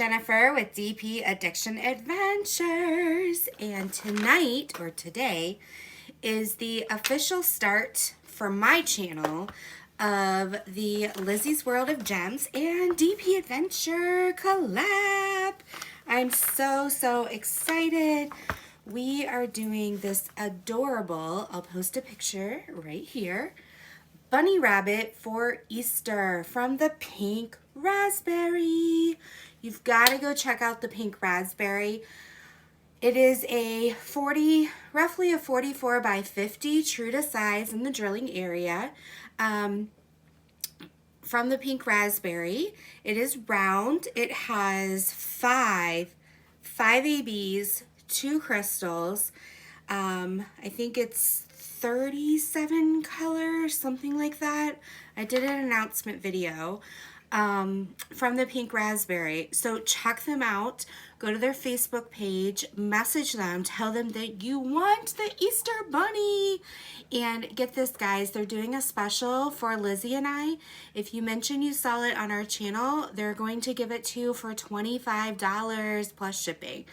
Jennifer with DP Addiction Adventures, and tonight, or today, is the official start for my channel of the Lizzie's World of Gems and DP Adventure collab. I'm so excited. We are doing this adorable, I'll post a picture right here, bunny rabbit for Easter from the Pink Razzberry. You've got to go check out the Pink Razzberry. It is a roughly a 44 by 50, true to size in the drilling area. From the Pink Razzberry. It is round. It has five ABs, 2 crystals. I think it's 37 colors, something like that. I did an announcement video from the Pink Razzberry. So check them out. Go to their Facebook page, message them, tell them that you want the Easter bunny. And get this, guys, they're doing a special for Lizzie and I. If you mention you saw it on our channel, they're going to give it to you for $25 plus shipping.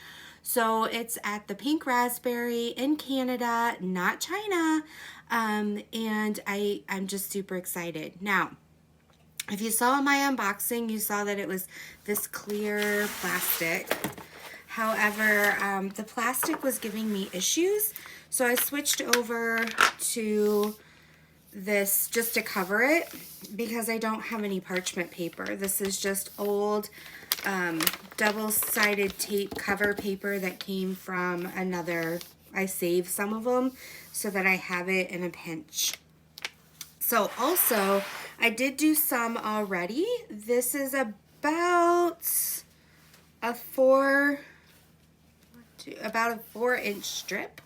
So it's at the Pink Razzberry in Canada, not China. And I'm just super excited. Now, if you saw my unboxing, you saw that it was this clear plastic. However, the plastic was giving me issues, so I switched over to this just to cover it because I don't have any parchment paper. This is just old double-sided tape cover paper that came from another. I saved some of them so that I have it in a pinch. So also, I did do some already. This is about a 4-inch strip.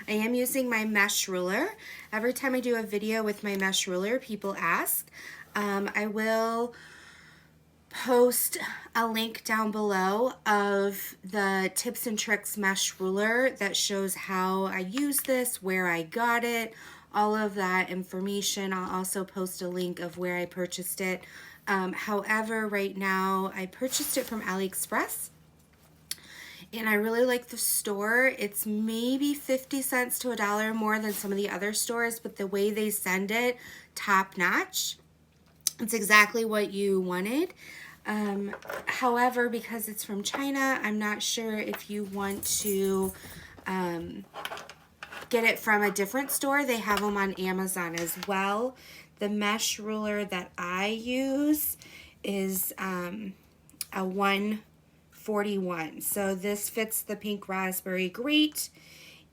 I am using my mesh ruler. Every time I do a video with my mesh ruler, people ask. I will post a link down below of the tips and tricks mesh ruler that shows how I use this, where I got it, all of that information. I'll also post a link of where I purchased it. However, right now I purchased it from AliExpress, and I really like the store. It's maybe 50 cents to $1 more than some of the other stores, but the way they send it, top notch. It's exactly what you wanted. However, because it's from China, I'm not sure if you want to get it from a different store. They have them on Amazon as well. The mesh ruler that I use is a 141. So this fits the Pink Razzberry great.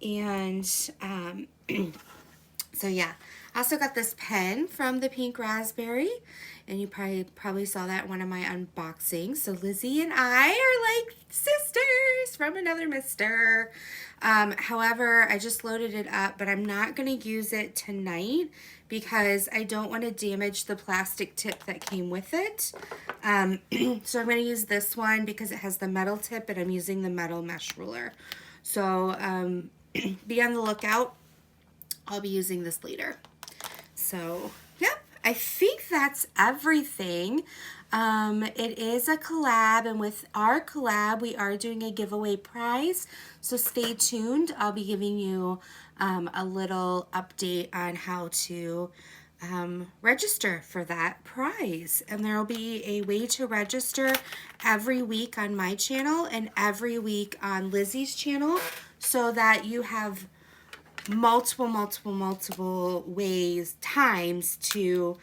And so yeah, I also got this pen from the Pink Razzberry, and you probably saw that in one of my unboxings. So Lizzie and I are like sisters from another mister. However, I just loaded it up, but I'm not going to use it tonight because I don't want to damage the plastic tip that came with it. So I'm going to use this one because it has the metal tip, and I'm using the metal mesh ruler. So be on the lookout. I'll be using this later. So, yep, I think that's everything. It is a collab, and with our collab, we are doing a giveaway prize. So stay tuned. I'll be giving you a little update on how to register for that prize. And there will be a way to register every week on my channel and every week on Lizzie's channel, so that you have multiple times to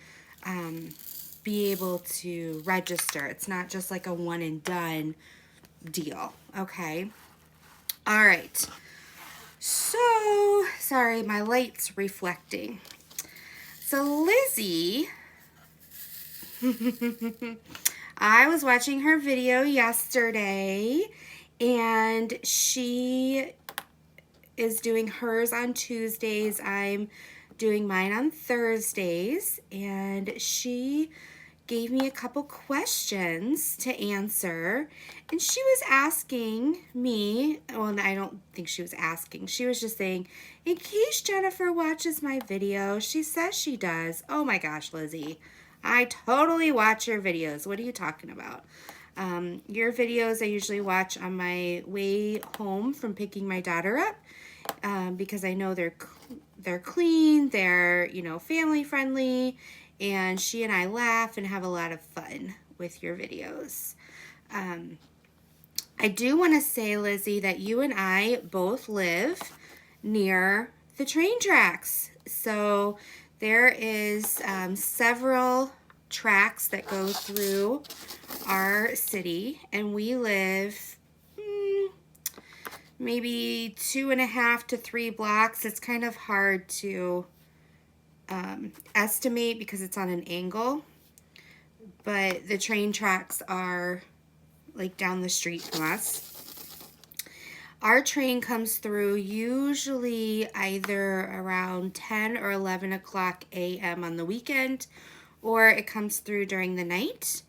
be able to register. It's not just like a one and done deal. Okay. All right. So, sorry, my light's reflecting. So Lizzie, I was watching her video yesterday, and she is doing hers on Tuesdays. I'm doing mine on Thursdays, and she gave me a couple questions to answer, and she was asking me, well, I don't think she was asking, she was just saying, in case Jennifer watches my video, she says she does. Oh my gosh, Lizzie, I totally watch your videos. What are you talking about? Your videos I usually watch on my way home from picking my daughter up, because I know they're clean, they're, you know, family friendly, and she and I laugh and have a lot of fun with your videos. I do want to say, Lizzie, that you and I both live near the train tracks. So there is several tracks that go through our city, and we live maybe 2.5 to 3 blocks. It's kind of hard to estimate because it's on an angle, but the train tracks are like down the street from us. Our train comes through usually either around 10 or 11 o'clock a.m. on the weekend, or it comes through during the night.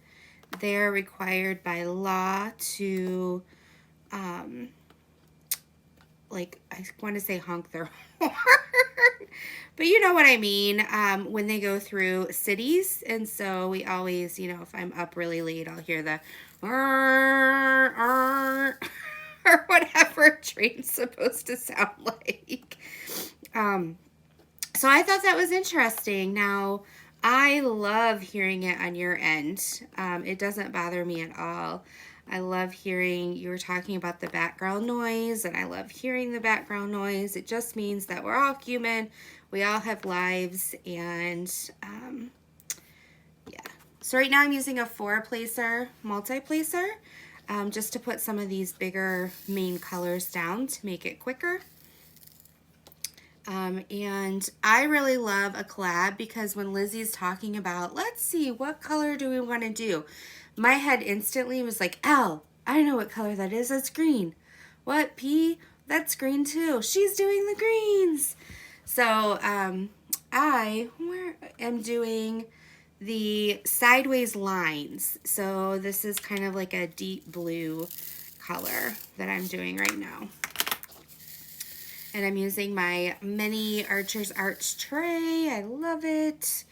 They're required by law to, like, I want to say honk their horn, but you know what I mean, when they go through cities. And so we always, you know, if I'm up really late, I'll hear the or whatever a train's supposed to sound like. So I thought that was interesting. Now, I love hearing it on your end. It doesn't bother me at all. I love hearing, you were talking about the background noise, and I love hearing the background noise. It just means that we're all human. We all have lives, and yeah. So right now I'm using a 4-placer multi-placer, just to put some of these bigger main colors down to make it quicker. And I really love a collab because when Lizzie's talking about, let's see, what color do we want to do? My head instantly was like, L, I know what color that is. That's green. What, P? That's green too. She's doing the greens. So I am doing the sideways lines. So this is kind of like a deep blue color that I'm doing right now. And I'm using my mini Archer's Arts tray. I love it.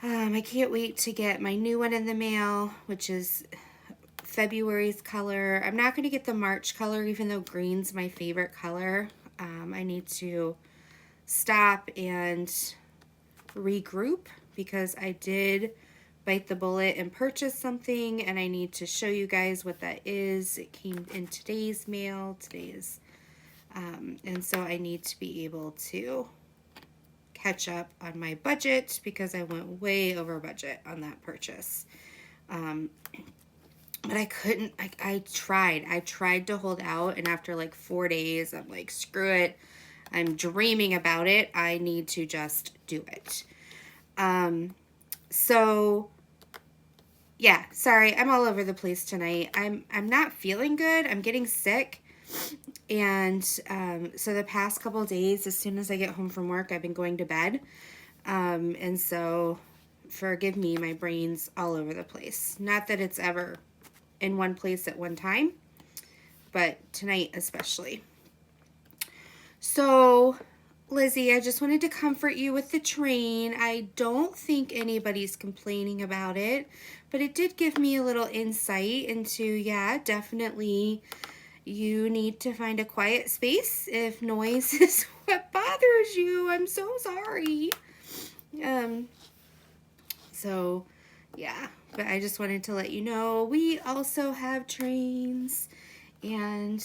I can't wait to get my new one in the mail, which is February's color. I'm not going to get the March color, even though green's my favorite color. I need to stop and regroup because I did bite the bullet and purchase something, and I need to show you guys what that is. It came in today's mail. And so I need to be able to catch up on my budget because I went way over budget on that purchase. But I couldn't, I tried to hold out, and after like 4 days, I'm like, screw it. I'm dreaming about it. I need to just do it. So yeah, sorry, I'm all over the place tonight. I'm not feeling good. I'm getting sick. And so the past couple days, as soon as I get home from work, I've been going to bed. And so forgive me, my brain's all over the place. Not that it's ever in one place at one time, but tonight especially. So, Lizzie, I just wanted to comfort you with the train. I don't think anybody's complaining about it, but it did give me a little insight into, yeah, definitely you need to find a quiet space if noise is what bothers you. I'm so sorry. So, yeah, but I just wanted to let you know we also have trains, and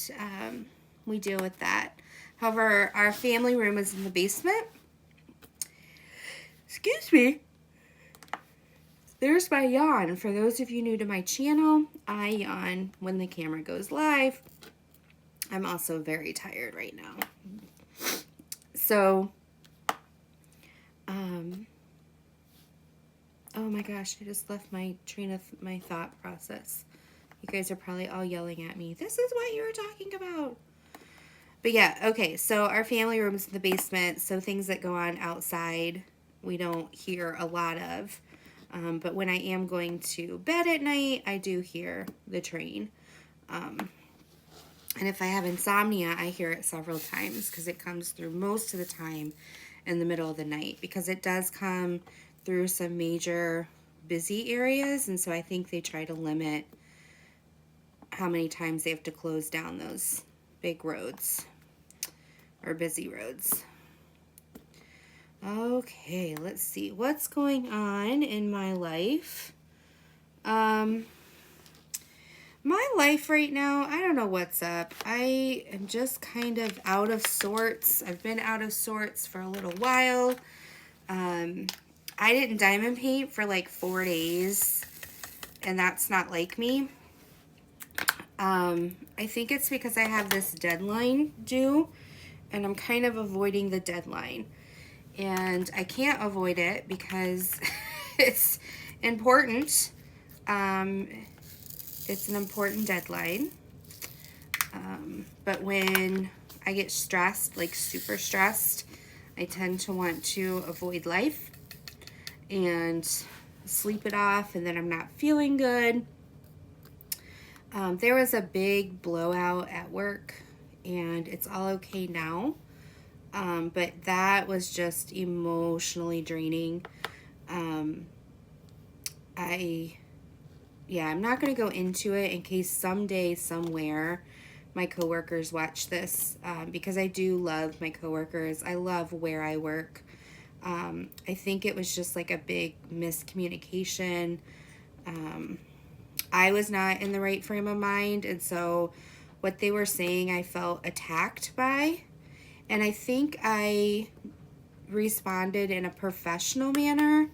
we deal with that. However, our family room is in the basement. Excuse me. There's my yawn. For those of you new to my channel, I yawn when the camera goes live. I'm also very tired right now. So, oh my gosh, I just left my train of my thought process. You guys are probably all yelling at me. This is what you were talking about. But yeah, okay, so our family room is in the basement, so things that go on outside we don't hear a lot of. But when I am going to bed at night, I do hear the train. And if I have insomnia, I hear it several times because it comes through most of the time in the middle of the night, because it does come through some major busy areas, and so I think they try to limit how many times they have to close down those big roads or busy roads. Okay, let's see what's going on in my life. My life right now, I don't know what's up. I am just kind of out of sorts. I've been out of sorts for a little while. I didn't diamond paint for like 4 days, and that's not like me. I think it's because I have this deadline due, and I'm kind of avoiding the deadline. And I can't avoid it because it's important. It's an important deadline. But when I get stressed, like super stressed, I tend to want to avoid life and sleep it off, and then I'm not feeling good. There was a big blowout at work, and it's all okay now. But that was just emotionally draining. I'm not going to go into it in case someday, somewhere, my coworkers watch this, because I do love my coworkers. I love where I work. I think it was just like a big miscommunication. I was not in the right frame of mind, and so what they were saying I felt attacked by, and I think I responded in a professional manner.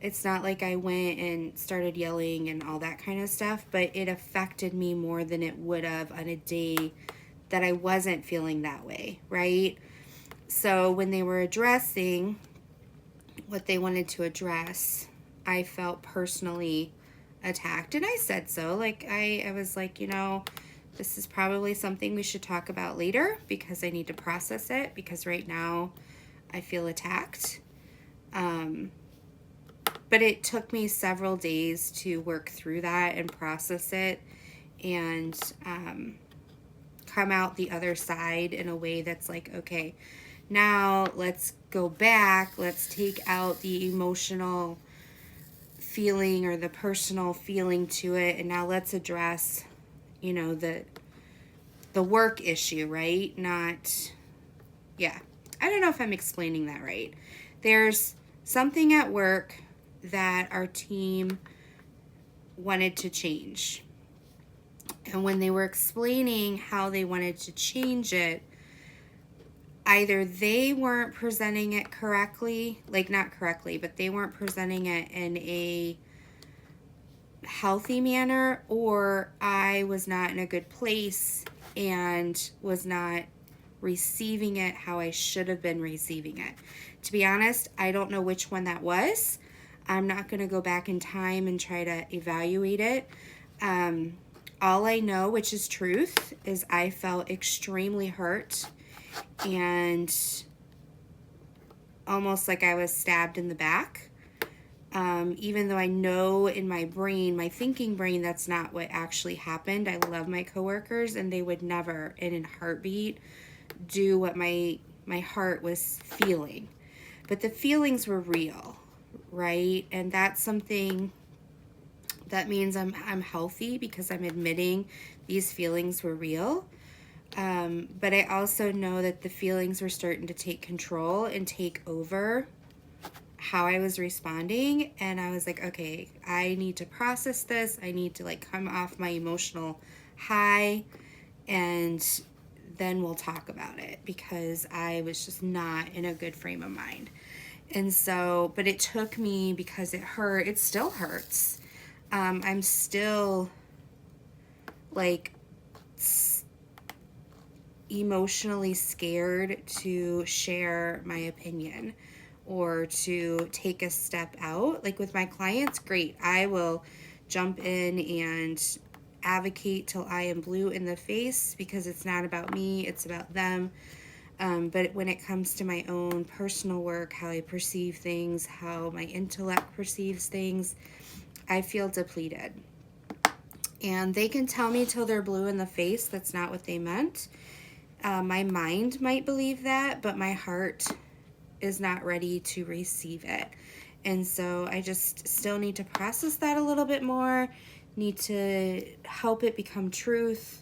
It's not like I went and started yelling and all that kind of stuff, but it affected me more than it would have on a day that I wasn't feeling that way, right? So when they were addressing what they wanted to address, I felt personally attacked, and I said so. Like, I was like, you know, this is probably something we should talk about later because I need to process it, because right now I feel attacked. But it took me several days to work through that and process it and come out the other side in a way that's like, okay, now let's go back. Let's take out the emotional feeling or the personal feeling to it, and now let's address, you know, the work issue, right? Not, yeah. I don't know if I'm explaining that right. There's something at work that our team wanted to change. And when they were explaining how they wanted to change it, either they weren't presenting it correctly, like not correctly, but they weren't presenting it in a healthy manner, or I was not in a good place and was not receiving it how I should have been receiving it. To be honest, I don't know which one that was. I'm not going to go back in time and try to evaluate it. All I know, which is truth, is I felt extremely hurt and almost like I was stabbed in the back. Even though I know in my brain, my thinking brain, that's not what actually happened. I love my coworkers, and they would never, in a heartbeat, do what my heart was feeling. But the feelings were real, right? And that's something that means I'm healthy, because I'm admitting these feelings were real. But I also know that the feelings were starting to take control and take over how I was responding. And I was like, okay, I need to process this. I need to like come off my emotional high, and then we'll talk about it, because I was just not in a good frame of mind. And so, but it took me, because it hurt. It still hurts. I'm still like emotionally scared to share my opinion or to take a step out. Like with my clients, great. I will jump in and advocate till I am blue in the face, because it's not about me, it's about them. But when it comes to my own personal work, how I perceive things, how my intellect perceives things, I feel depleted. And they can tell me till they're blue in the face that's not what they meant. My mind might believe that, but my heart is not ready to receive it. And so I just still need to process that a little bit more, need to help it become truth,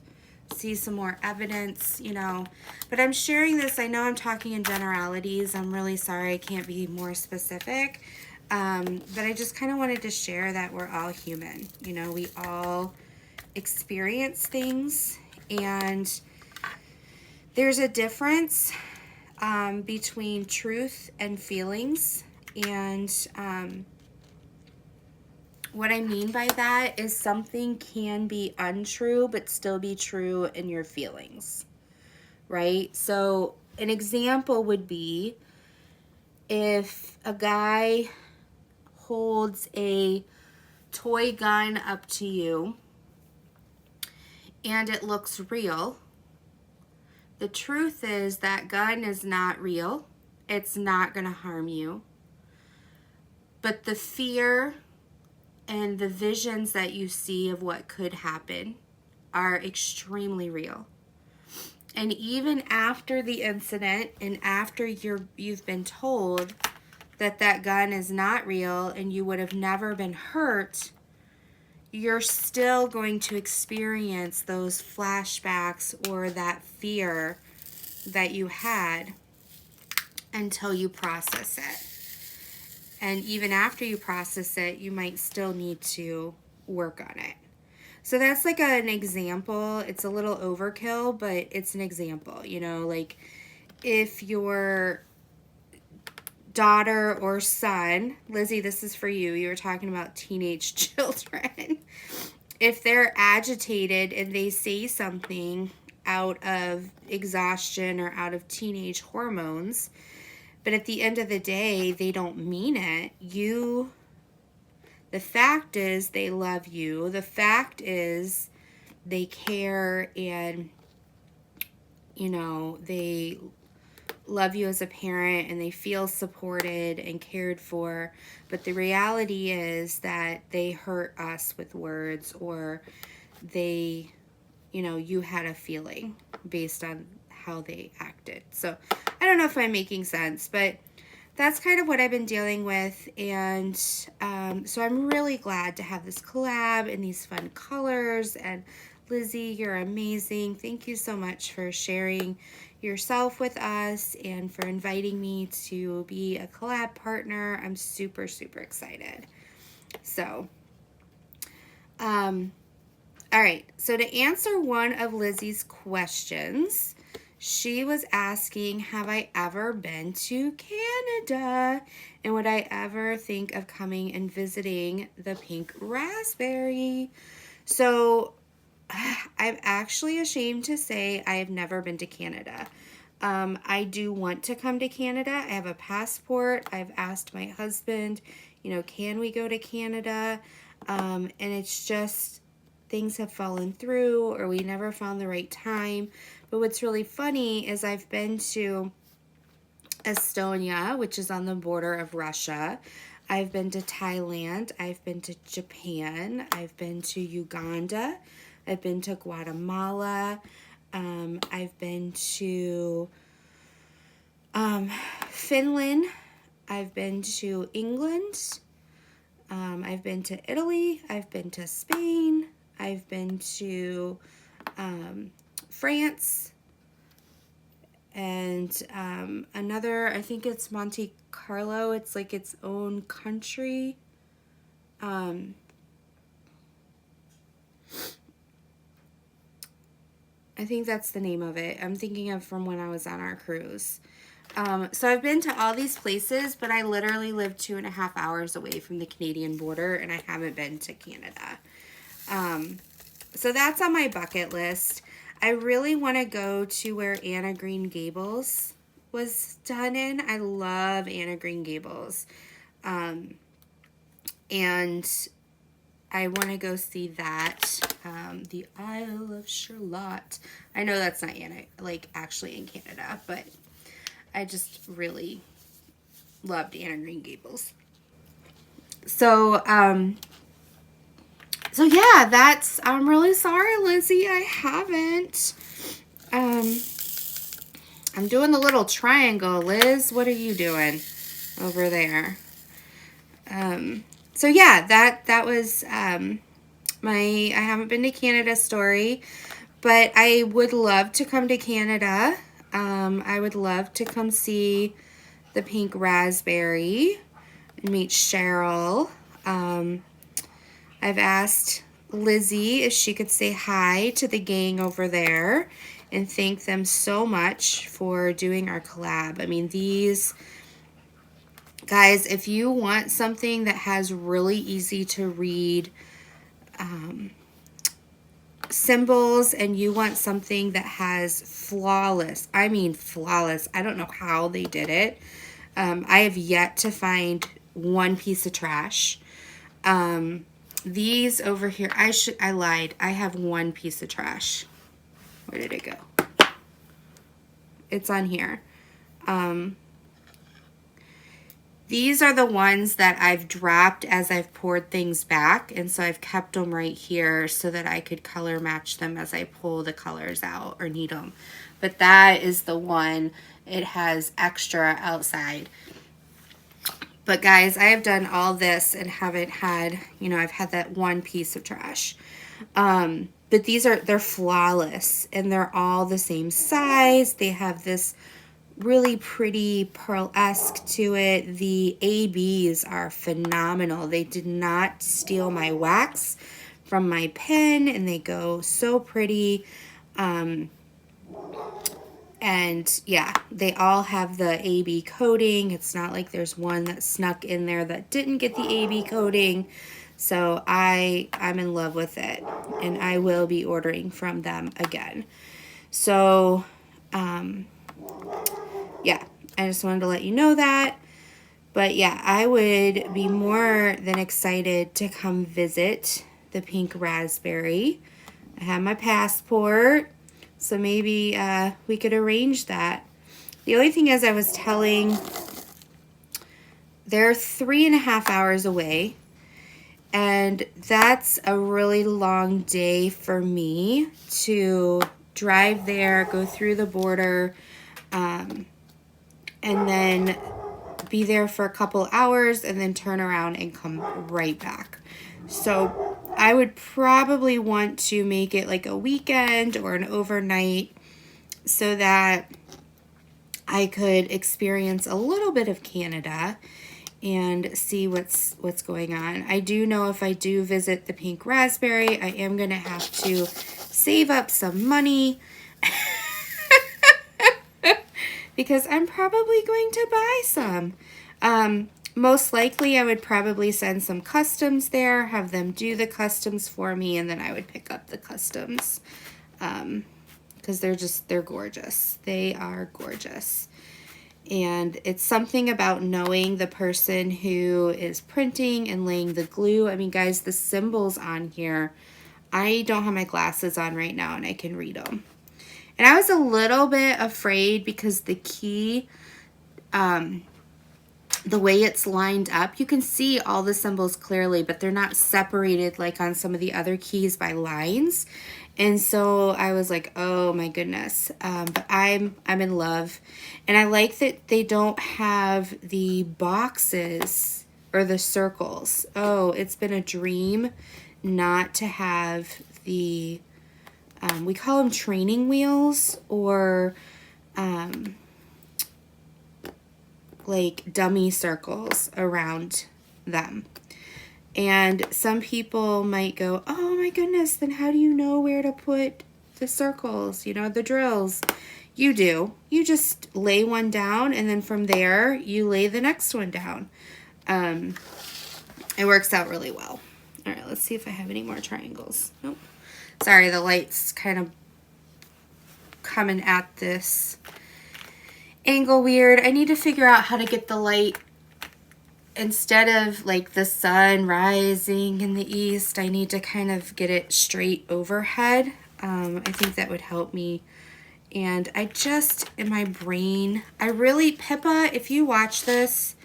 see some more evidence, you know. But I'm sharing this. I know I'm talking in generalities. I'm really sorry I can't be more specific. But I just kind of wanted to share that we're all human. You know, we all experience things, and there's a difference between truth and feelings. And what I mean by that is something can be untrue but still be true in your feelings, right? So an example would be if a guy holds a toy gun up to you and it looks real, the truth is that gun is not real. It's not going to harm you. But the fear and the visions that you see of what could happen are extremely real. And even after the incident and after you've been told that that gun is not real and you would have never been hurt, you're still going to experience those flashbacks or that fear that you had until you process it. And even after you process it, you might still need to work on it. So that's like an example. It's a little overkill, but it's an example. You know, like if your daughter or son, Lizzie, this is for you. You were talking about teenage children. If they're agitated and they say something out of exhaustion or out of teenage hormones, but at the end of the day, they don't mean it. The fact is they love you. The fact is they care, and, you know, they love you as a parent and they feel supported and cared for. But the reality is that they hurt us with words, or they, you know, you had a feeling based on how they acted. So I don't know if I'm making sense, but that's kind of what I've been dealing with. And so I'm really glad to have this collab and these fun colors. And Lizzie, you're amazing. Thank you so much for sharing yourself with us and for inviting me to be a collab partner. I'm super, super excited. So, all right. So to answer one of Lizzie's questions, she was asking, have I ever been to Canada? And would I ever think of coming and visiting the Pink Razzberry? So I'm actually ashamed to say I have never been to Canada. I do want to come to Canada. I have a passport. I've asked my husband, you know, can we go to Canada? And it's just things have fallen through, or we never found the right time. But what's really funny is I've been to Estonia, which is on the border of Russia. I've been to Thailand. I've been to Japan. I've been to Uganda. I've been to Guatemala. I've been to Finland. I've been to England. I've been to Italy. I've been to Spain. I've been to France. And another, I think it's Monte Carlo. It's like its own country. I think that's the name of it. I'm thinking of from when I was on our cruise. So I've been to all these places, but I literally live 2.5 hours away from the Canadian border, and I haven't been to Canada. So that's on my bucket list. I really want to go to where Anne of Green Gables was done in. I love Anne of Green Gables. And I want to go see that. The Isle of Charlotte. I know that's not actually in Canada, but I just really loved Anne of Green Gables. So, so yeah, I'm really sorry, Lizzie, I haven't. I'm doing the little triangle. Liz, what are you doing over there? So yeah, that was my I haven't been to Canada story, but I would love to come to Canada. I would love to come see the Pink Razzberry and meet Cheryl. I've asked Lizzie if she could say hi to the gang over there and thank them so much for doing our collab. I mean, these guys, if you want something that has really easy to read symbols and you want something that has flawless, I mean flawless, I don't know how they did it. I have yet to find one piece of trash. These over here, I lied. I have one piece of trash. Where did it go? It's on here. These are the ones that I've dropped as I've poured things back, and so I've kept them right here so that I could color match them as I pull the colors out or need them. But that is the one, it has extra outside. But guys, I have done all this and haven't had, you know, I've had that one piece of trash. But they're flawless and they're all the same size. They have this really pretty pearl-esque to it. The ABs are phenomenal. They did not steal my wax from my pen and they go so pretty. And yeah, they all have the AB coating. It's not like there's one that snuck in there that didn't get the AB coating. So I'm in love with it. And I will be ordering from them again. So, yeah, I just wanted to let you know that. But yeah, I would be more than excited to come visit the Pink Razzberry. I have my passport. So maybe we could arrange that. The only thing is I was telling, they're 3.5 hours away. And that's a really long day for me to drive there, go through the border, and then be there for a couple hours and then turn around and come right back. So I would probably want to make it like a weekend or an overnight so that I could experience a little bit of Canada and see what's going on. I do know if I do visit the Pink Razzberry, I am going to have to save up some money because I'm probably going to buy some. Most likely I would probably send some customs there, have them do the customs for me, and then I would pick up the customs because they're gorgeous. They are gorgeous. And it's something about knowing the person who is printing and laying the glue. I mean, guys, the symbols on here, I don't have my glasses on right now and I can read them. And I was a little bit afraid because the key, the way it's lined up, you can see all the symbols clearly, but they're not separated like on some of the other keys by lines. And so I was like, oh my goodness. But I'm in love. And I like that they don't have the boxes or the circles. Oh, it's been a dream not to have the, we call them training wheels or like dummy circles around them. And some people might go, oh my goodness, then how do you know where to put the circles, you know, the drills? You do. You just lay one down and then from there you lay the next one down. It works out really well. All right, let's see if I have any more triangles. Nope. Sorry, the light's kind of coming at this angle weird. I need to figure out how to get the light, instead of like the sun rising in the east, I need to kind of get it straight overhead. I think that would help me. And I just, in my brain, I really, Pippa, if you watch this,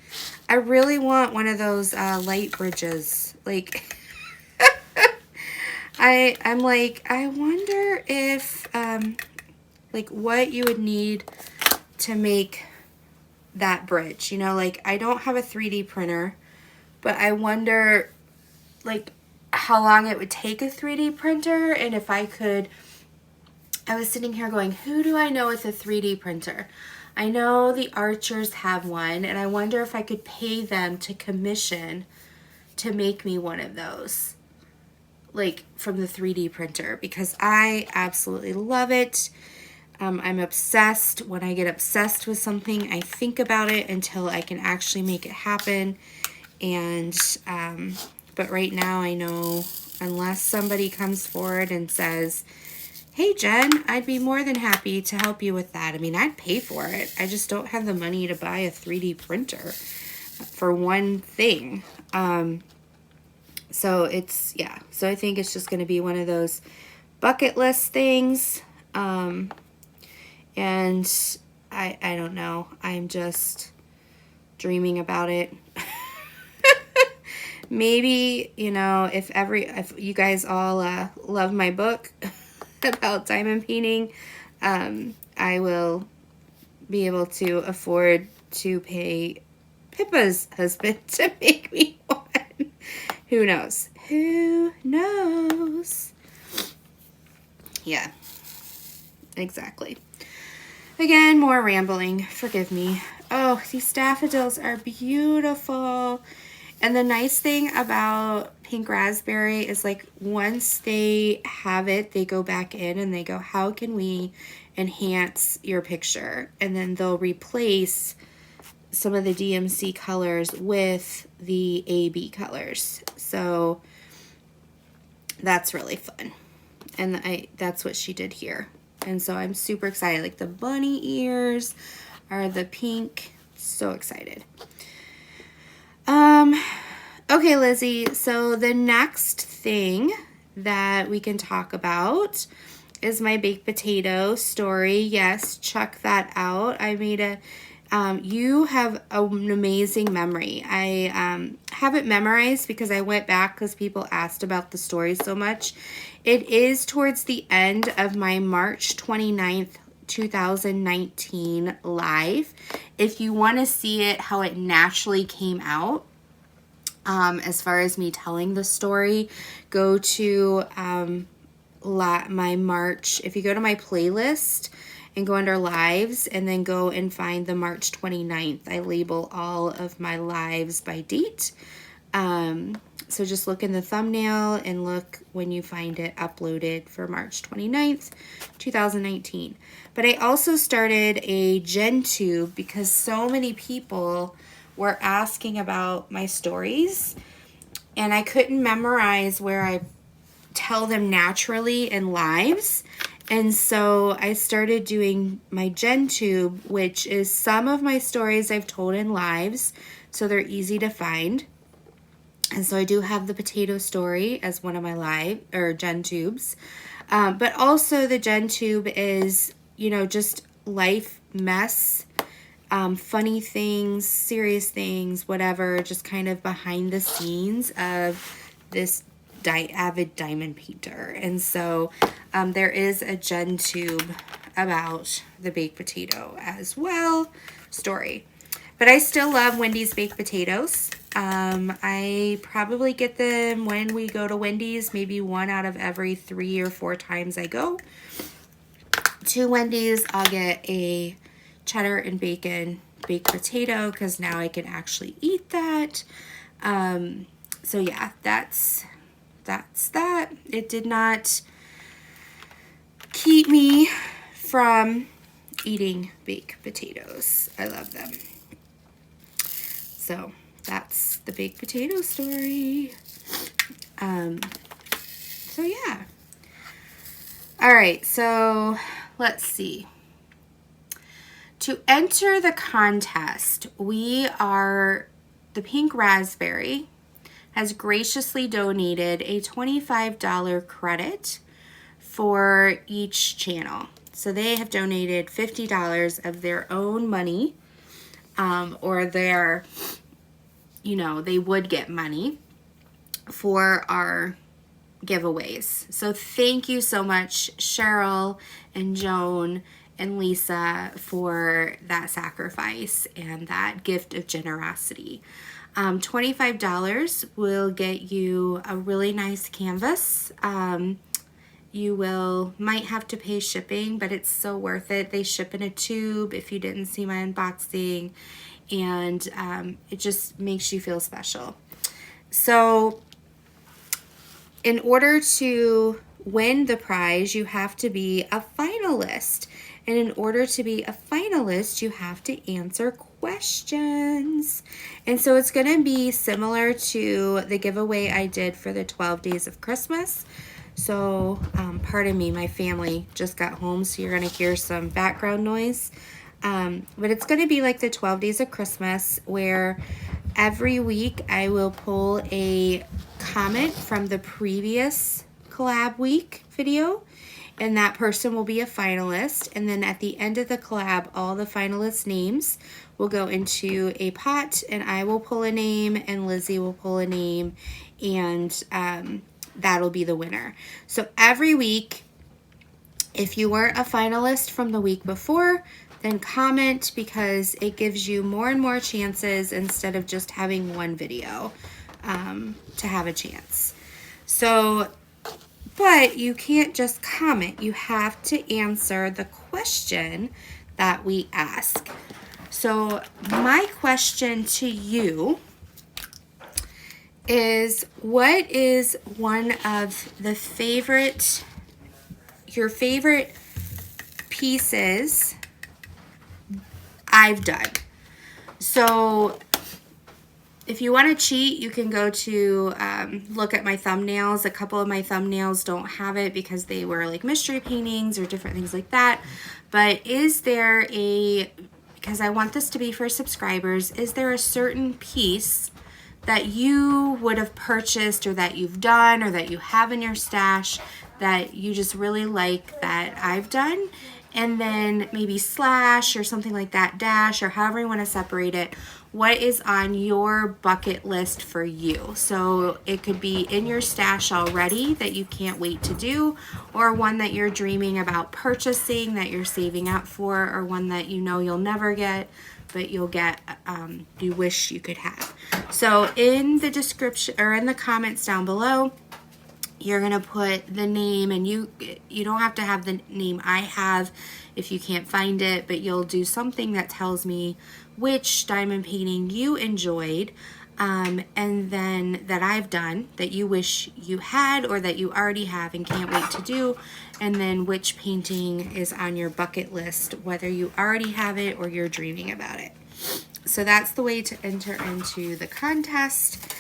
I really want one of those light bridges. Like, I'm like, I wonder if, like what you would need to make that bridge. You know, like I don't have a 3D printer, but I wonder like how long it would take a 3D printer, and if I could, I was sitting here going, who do I know with a 3D printer? I know the Archers have one, and I wonder if I could pay them to commission to make me one of those, like from the 3D printer, because I absolutely love it. I'm obsessed. When I get obsessed with something, I think about it until I can actually make it happen. And but right now I know unless somebody comes forward and says, hey Jen, I'd be more than happy to help you with that. I mean, I'd pay for it. I just don't have the money to buy a 3D printer for one thing. So it's, yeah, so I think it's just going to be one of those bucket list things. And I don't know. I'm just dreaming about it. Maybe, you know, if you guys all love my book about diamond painting, I will be able to afford to pay Pippa's husband to make me one. Who knows? Who knows? Yeah, exactly. Again, more rambling. Forgive me. Oh, these daffodils are beautiful. And the nice thing about Pink Razzberry is, like, once they have it, they go back in and they go, how can we enhance your picture? And then they'll replace some of the DMC colors with the AB colors. So that's really fun. And that's what she did here. And so I'm super excited. Like, the bunny ears are the pink. So excited. Okay, Lizzie, so the next thing that we can talk about is my baked potato story. Yes, check that out. I made you have an amazing memory. I have it memorized because I went back because people asked about the story so much. It is towards the end of my March 29th, 2019 live. If you want to see it, how it naturally came out, as far as me telling the story, go to my March. If you go to my playlist and go under lives and then go and find the March 29th, I label all of my lives by date. So just look in the thumbnail and look when you find it uploaded for March 29th, 2019. But I also started a GenTube because so many people were asking about my stories and I couldn't memorize where I tell them naturally in lives. And so I started doing my GenTube, which is some of my stories I've told in lives, so they're easy to find. And so I do have the potato story as one of my live or GenTubes. But also the GenTube is, you know, just life mess, funny things, serious things, whatever, just kind of behind the scenes of this avid diamond painter. And so there is a GenTube about the baked potato as well story. But I still love Wendy's baked potatoes. I probably get them when we go to Wendy's, maybe 1 out of every 3 or 4 times I go to Wendy's. I'll get a cheddar and bacon baked potato because now I can actually eat that. So yeah, that's that. It did not keep me from eating baked potatoes. I love them. So that's the baked potato story. So yeah. All right, so let's see. To enter the contest, the Pink Razzberry has graciously donated a $25 credit for each channel. So they have donated $50 of their own money, or their, you know, they would get money for our giveaways. So thank you so much, Cheryl and Joan and Lisa, for that sacrifice and that gift of generosity. $25 will get you a really nice canvas. You might have to pay shipping, but it's so worth it. They ship in a tube if you didn't see my unboxing, and it just makes you feel special. So in order to win the prize, you have to be a finalist. And in order to be a finalist, you have to answer questions. And so it's going to be similar to the giveaway I did for the 12 Days of Christmas. So, pardon me, my family just got home, so you're going to hear some background noise. But it's going to be like the 12 Days of Christmas, where every week I will pull a comment from the previous collab week video, and that person will be a finalist. And then at the end of the collab, all the finalists' names will go into a pot, and I will pull a name, and Lizzie will pull a name, and that'll be the winner. So every week, if you weren't a finalist from the week before, then comment, because it gives you more and more chances instead of just having one video to have a chance. So, but you can't just comment. You have to answer the question that we ask. So my question to you is, what is one of your favorite pieces I've done? So if you want to cheat, you can go to look at my thumbnails. A couple of my thumbnails don't have it because they were like mystery paintings or different things like that. But is there because I want this to be for subscribers, is there a certain piece that you would have purchased, or that you've done, or that you have in your stash that you just really like that I've done? And then maybe slash or something like that, dash, or however you want to separate it. What is on your bucket list for you? So it could be in your stash already that you can't wait to do, or one that you're dreaming about purchasing that you're saving up for, or one that you know you'll never get, but you'll get, you wish you could have. So in the description or in the comments down below, you're going to put the name, and you don't have to have the name I have if you can't find it, but you'll do something that tells me which diamond painting you enjoyed, and then that I've done that you wish you had, or that you already have and can't wait to do, and then which painting is on your bucket list, whether you already have it or you're dreaming about it. So that's the way to enter into the contest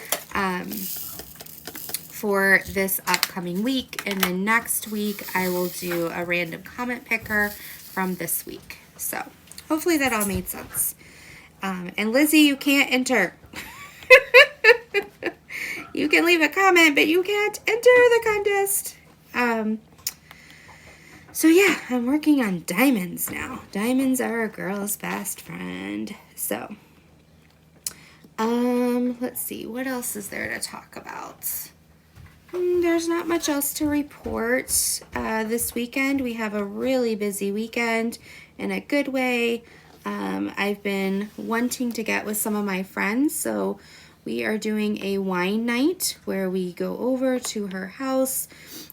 for this upcoming week. And then next week I will do a random comment picker from this week. So hopefully that all made sense. And Lizzie, you can't enter. You can leave a comment, but you can't enter the contest. So yeah, I'm working on diamonds now. Diamonds are a girl's best friend. So, let's see, what else is there to talk about? There's not much else to report. This weekend, we have a really busy weekend in a good way. I've been wanting to get with some of my friends, so we are doing a wine night where we go over to her house.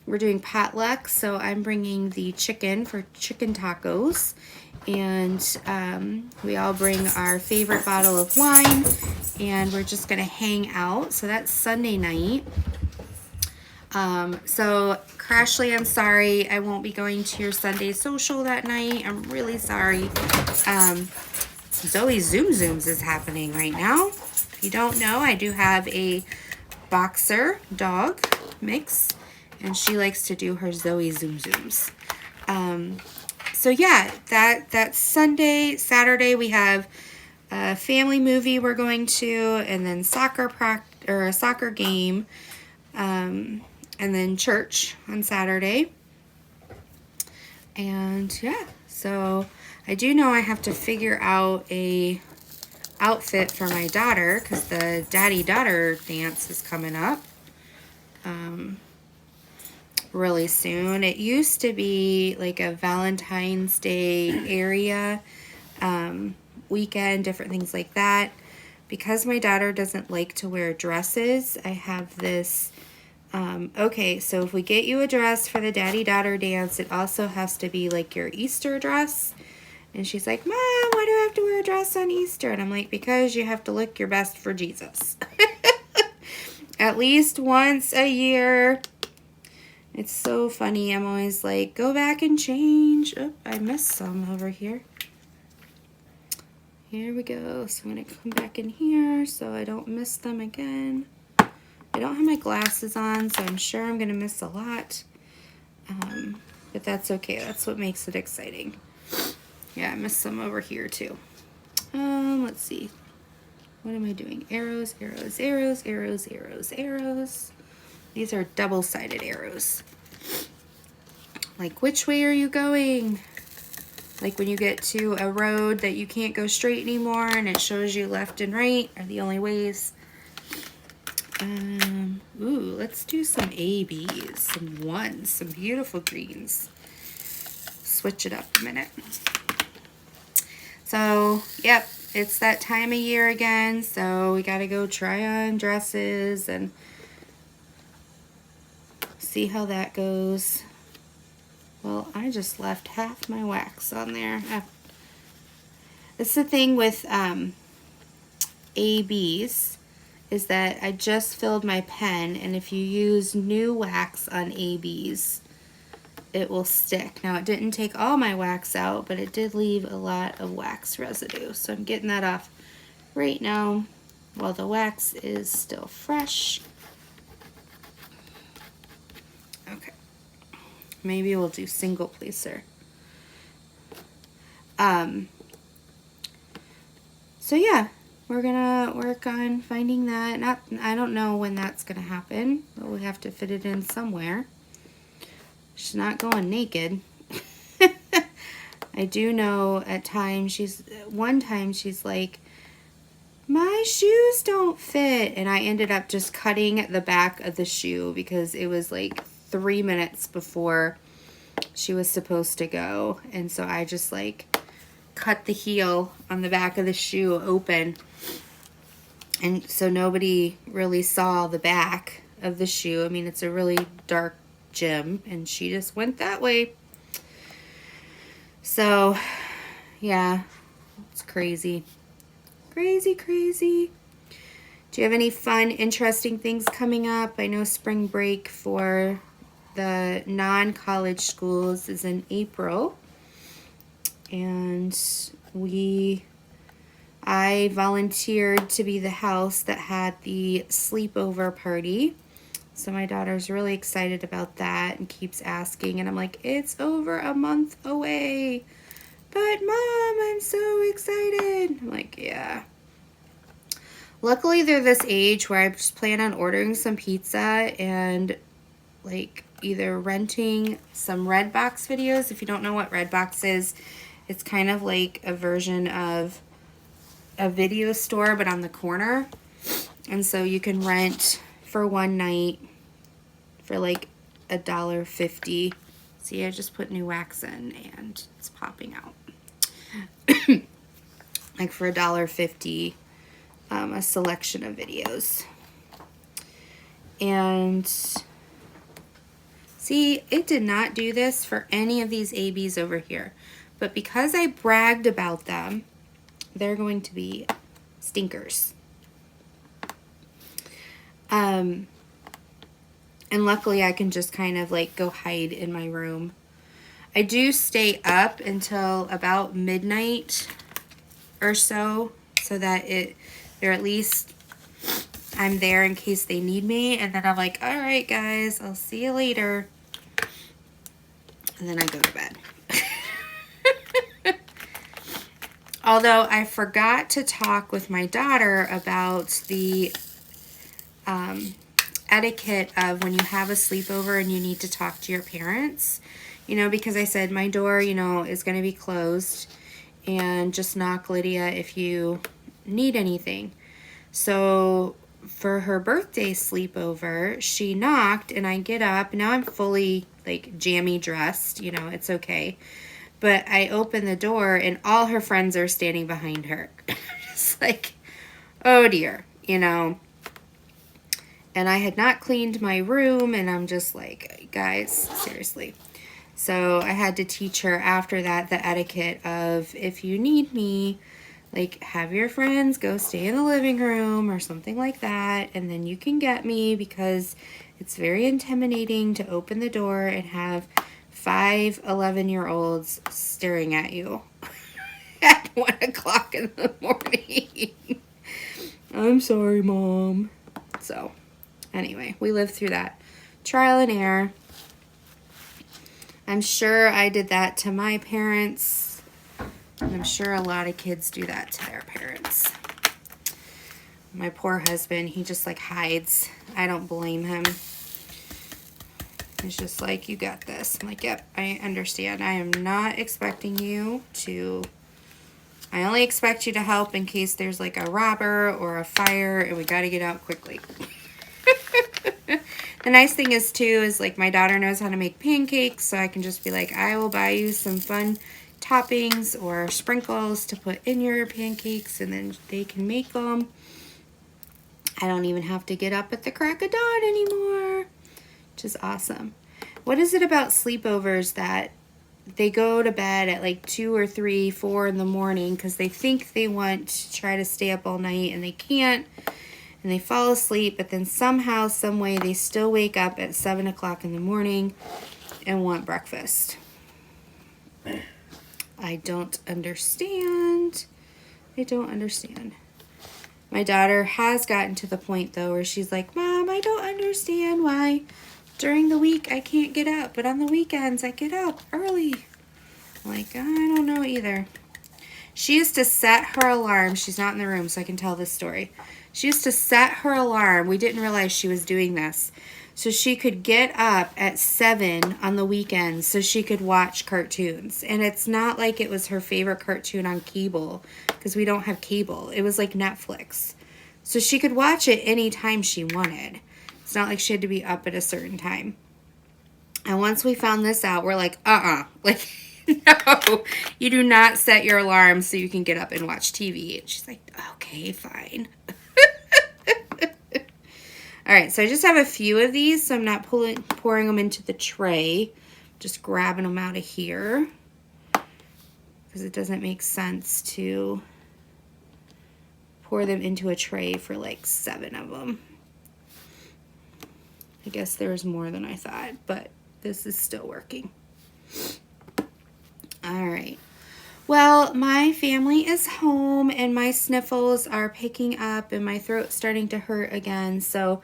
We're doing potluck, so I'm bringing the chicken for chicken tacos, and we all bring our favorite bottle of wine, and we're just gonna hang out. So that's Sunday night. So Crashly, I'm sorry I won't be going to your Sunday social that night. I'm really sorry. Zoe Zoom Zooms is happening right now. If you don't know, I do have a boxer dog mix, and she likes to do her Zoe Zoom Zooms. So yeah, that's Sunday. Saturday we have a family movie we're going to, and then a soccer game, and then church on Saturday. And yeah, so I do know I have to figure out a outfit for my daughter, because the daddy-daughter dance is coming up really soon. It used to be like a Valentine's Day area weekend, different things like that. because my daughter doesn't like to wear dresses, I have this, okay, so if we get you a dress for the daddy-daughter dance, it also has to be like your Easter dress. And she's like, Mom, why do I have to wear a dress on Easter? And I'm like, because you have to look your best for Jesus. At least once a year. It's so funny. I'm always like, go back and change. Oh, I missed some over here. Here we go. So I'm going to come back in here so I don't miss them again. I don't have my glasses on, so I'm sure I'm going to miss a lot. But that's okay. That's what makes it exciting. Yeah, I missed some over here too. Let's see. What am I doing? Arrows, arrows, arrows, arrows, arrows, arrows. These are double-sided arrows. Like, which way are you going? Like when you get to a road that you can't go straight anymore and it shows you left and right are the only ways. Ooh, let's do some ABs, some ones, some beautiful greens. Switch it up a minute. So, yep, it's that time of year again, so we gotta go try on dresses and see how that goes. Well, I just left half my wax on there. That's the thing with ABs, is that I just filled my pen, and if you use new wax on ABs, it will stick. Now, it didn't take all my wax out, but it did leave a lot of wax residue. So I'm getting that off right now while the wax is still fresh. Okay. Maybe we'll do single placer. So yeah, we're gonna work on finding that. I don't know when that's gonna happen, but we have to fit it in somewhere. She's not going naked. I do know at times one time she's like, my shoes don't fit. And I ended up just cutting the back of the shoe because it was like 3 minutes before she was supposed to go. And so I just like cut the heel on the back of the shoe open. And so nobody really saw the back of the shoe. I mean, it's a really dark gym and she just went that way. So yeah, it's crazy. Crazy, crazy. Do you have any fun, interesting things coming up? I know spring break for the non-college schools is in April. And I volunteered to be the house that had the sleepover party. So my daughter's really excited about that and keeps asking. And I'm like, it's over a month away. But Mom, I'm so excited. I'm like, yeah. Luckily, they're this age where I just plan on ordering some pizza and like either renting some Redbox videos. If you don't know what Redbox is, it's kind of like a version of a video store, but on the corner. And so you can rent for one night for like $1.50. See, I just put new wax in and it's popping out. Like for $1.50, a selection of videos. And see, it did not do this for any of these ABs over here. But because I bragged about them, they're going to be stinkers. And luckily I can just kind of like go hide in my room. I do stay up until about midnight or so that they're at least I'm there in case they need me. And then I'm like, all right, guys, I'll see you later. And then I go to bed. Although I forgot to talk with my daughter about the etiquette of when you have a sleepover and you need to talk to your parents. You know, because I said my door, you know, is going to be closed. And just knock, Lydia, if you need anything. So for her birthday sleepover, she knocked and I get up. Now I'm fully like jammy dressed, you know, it's okay. But I open the door and all her friends are standing behind her. Just like, oh dear, you know. And I had not cleaned my room, and I'm just like, guys, seriously. So I had to teach her after that the etiquette of, if you need me, like, have your friends go stay in the living room or something like that, and then you can get me, because it's very intimidating to open the door and have 5 11-year-olds staring at you at 1 o'clock in the morning. I'm sorry, Mom. So, anyway, we lived through that. Trial and error. I'm sure I did that to my parents. I'm sure a lot of kids do that to their parents. My poor husband, he just like hides. I don't blame him. He's just like, you got this. I'm like, yep, I understand. I am not expecting you to... I only expect you to help in case there's like a robber or a fire and we got to get out quickly. The nice thing is too, is like my daughter knows how to make pancakes, so I can just be like, I will buy you some fun toppings or sprinkles to put in your pancakes, and then they can make them. I don't even have to get up at the crack of dawn anymore, which is awesome. What is it about sleepovers that they go to bed at like 2 or 3, 4 in the morning because they think they want to try to stay up all night and they can't, and they fall asleep, but then somehow, some way, they still wake up at 7 o'clock in the morning and want breakfast? I don't understand. I don't understand. My daughter has gotten to the point, though, where she's like, Mom, I don't understand why during the week I can't get up, but on the weekends I get up early. I'm like, I don't know either. She used to set her alarm. She's not in the room, so I can tell this story. She used to set her alarm. We didn't realize she was doing this. So she could get up at 7 on the weekends so she could watch cartoons. And it's not like it was her favorite cartoon on cable, because we don't have cable. It was like Netflix. So she could watch it anytime she wanted. It's not like she had to be up at a certain time. And once we found this out, we're like, like, no, you do not set your alarm so you can get up and watch TV. And she's like, okay, fine. All right, so I just have a few of these, so I'm not pouring them into the tray. Just grabbing them out of here because it doesn't make sense to pour them into a tray for like 7 of them. I guess there's more than I thought, but this is still working. All right. Well, my family is home and my sniffles are picking up and my throat's starting to hurt again. So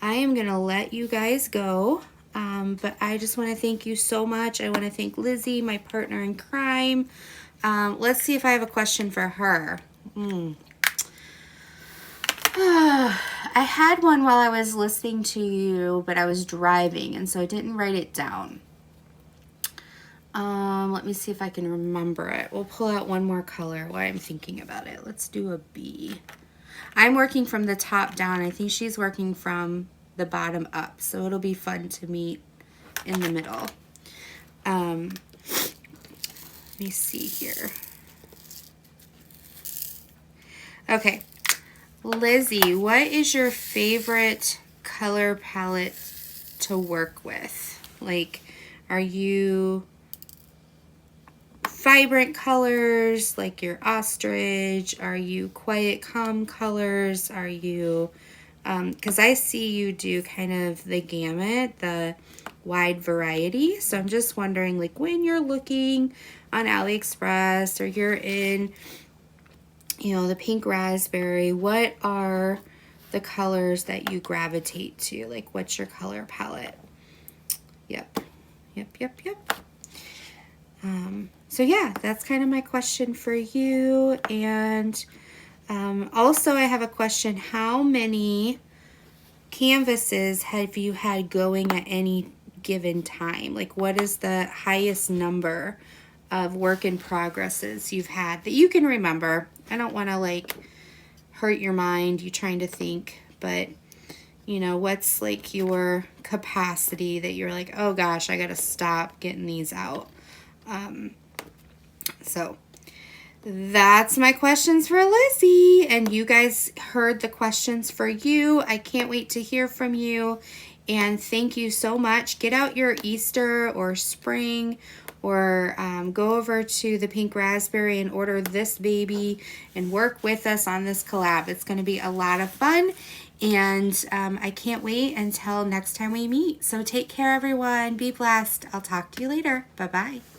I am going to let you guys go. But I just want to thank you so much. I want to thank Lizzie, my partner in crime. Let's see if I have a question for her. I had one while I was listening to you, but I was driving, and so I didn't write it down. Let me see if I can remember it. We'll pull out one more color while I'm thinking about it. Let's do a B. I'm working from the top down. I think she's working from the bottom up, so it'll be fun to meet in the middle. Let me see here. Okay. Lizzie, what is your favorite color palette to work with? Like, are you vibrant colors like your ostrich? Are you quiet, calm colors? Are you, because I see you do kind of the gamut, the wide variety. So I'm just wondering, like, when you're looking on AliExpress or you're in, you know, the Pink Razzberry, what are the colors that you gravitate to? Like, what's your color palette? Yep. So yeah, that's kind of my question for you. And also I have a question. How many canvases have you had going at any given time? Like, what is the highest number of work in progresses you've had that you can remember? I don't want to like hurt your mind, you trying to think, but you know, what's like your capacity that you're like, oh gosh, I got to stop getting these out. So that's my questions for Lizzie. And you guys heard the questions for you. I can't wait to hear from you. And thank you so much. Get out your Easter or spring, or go over to the Pink Razzberry and order this baby and work with us on this collab. It's going to be a lot of fun. And I can't wait until next time we meet. So take care, everyone. Be blessed. I'll talk to you later. Bye-bye.